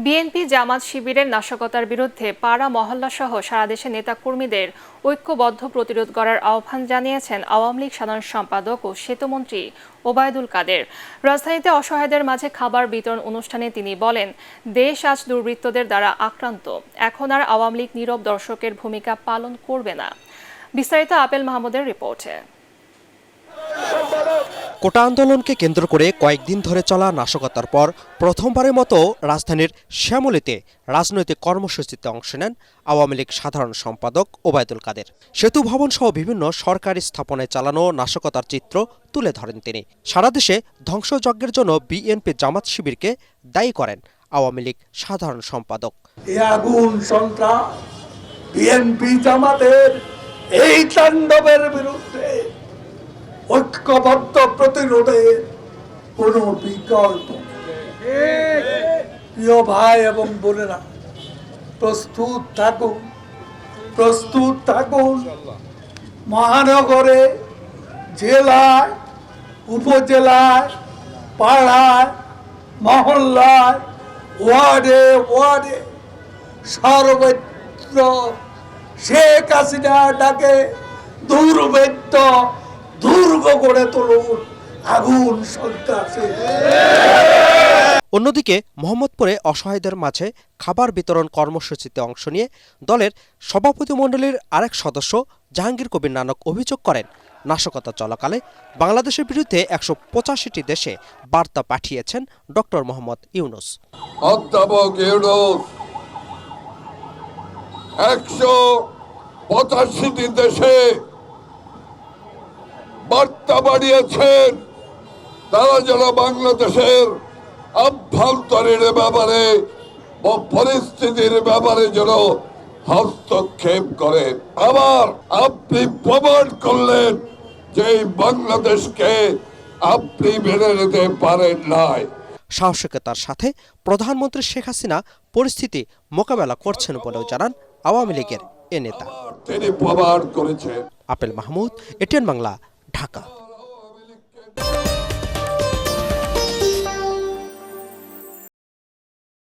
BNP জামাত শিবিরের নাশকতার বিরুদ্ধে পাড়া মহল্লা সহ সারা দেশে নেতাকর্মীদের ঐক্যবদ্ধ প্রতিরোধ করার আহ্বান জানিয়েছেন আওয়ামী লীগ সাধারণ সম্পাদক ও সেতুমন্ত্রী ওবায়দুল কাদের। রাজধানীতে অসহায়দের মাঝে খাবার বিতরণ অনুষ্ঠানে তিনি বলেন, দেশ আজ দুর্বৃত্তদের দ্বারা আক্রান্ত, এখন আর আওয়ামী লীগ নীরব দর্শকের ভূমিকা পালন করবে না। বিস্তারিত আপেল মাহমুদের রিপোর্টে। কোটা আন্দোলনকে কেন্দ্র করে কয়েকদিন ধরে চলা নাশকতার পর প্রথমবারের মতো রাজধানীর শ্যামলীতে রাজনৈতিক কর্মসূচিতে অংশ নেন আওয়ামী লীগ সাধারণ সম্পাদক ওবায়দুল কাদের। সেতু ভবন সহ বিভিন্ন সরকারি স্থাপনায় চালানো নাশকতার চিত্র তুলে ধরেন তিনি। সারা দেশে ধ্বংসযজ্ঞের জন্য বিএনপি জামাত শিবিরকে দায়ী করেন আওয়ামী লীগ সাধারণ সম্পাদক। আগুন সন্ত্রাস বিএনপি জামাতের এই তাণ্ডবের বিরুদ্ধে ঐক্যবদ্ধ প্রতিরোধের কোনো বিকল্প। প্রিয় ভাই এবং বোনেরা, প্রস্তুত থাকুন। মহানগরে, জেলায়, উপজেলায়, পাড়ায়, মহল্লায়, ওয়ার্ডে সর্বত্র শেখ হাসিনা ডাকে দুর্বৃত্ত দুর্গ করে তুলুন, আগুন সন্ত্রাসে। অন্যদিকে মোহাম্মদপুরে অসহায়দের মাঝে খাবার বিতরণ কর্মসূচিতে অংশ নিয়ে দলের সভাপতিমণ্ডলীর আরেক সদস্য জাহাঙ্গীর কবির নানক অভিযোগ করেন, নাশকতা চলাকালে বাংলাদেশের বিরুদ্ধে ১৮৫টি দেশে বার্তা পাঠিয়েছেন ডক্টর মোহাম্মদ ইউনূস। অধ্যাপক ইউনূস ১৮৫টি দেশে বার্তা বাড়িয়েছেন, তারা যেন বাংলাদেশের আভ্যন্তরীণ ব্যাপারে বা পরিস্থিতির ব্যাপারে যেন হস্তক্ষেপ করেন। আবার আপনি প্রমাণ করলেন যে বাংলাদেশকে আপনি মেনে নিতে পারেন নাই। সাহসিকতার সাথে প্রধানমন্ত্রী শেখ হাসিনা পরিস্থিতি মোকাবেলা করছেন বলেও জানান আওয়ামী লীগের এ নেতা। তিনি প্রমাণ করেছেন। Apple Mahmud, ATN Bangla, Dhaka.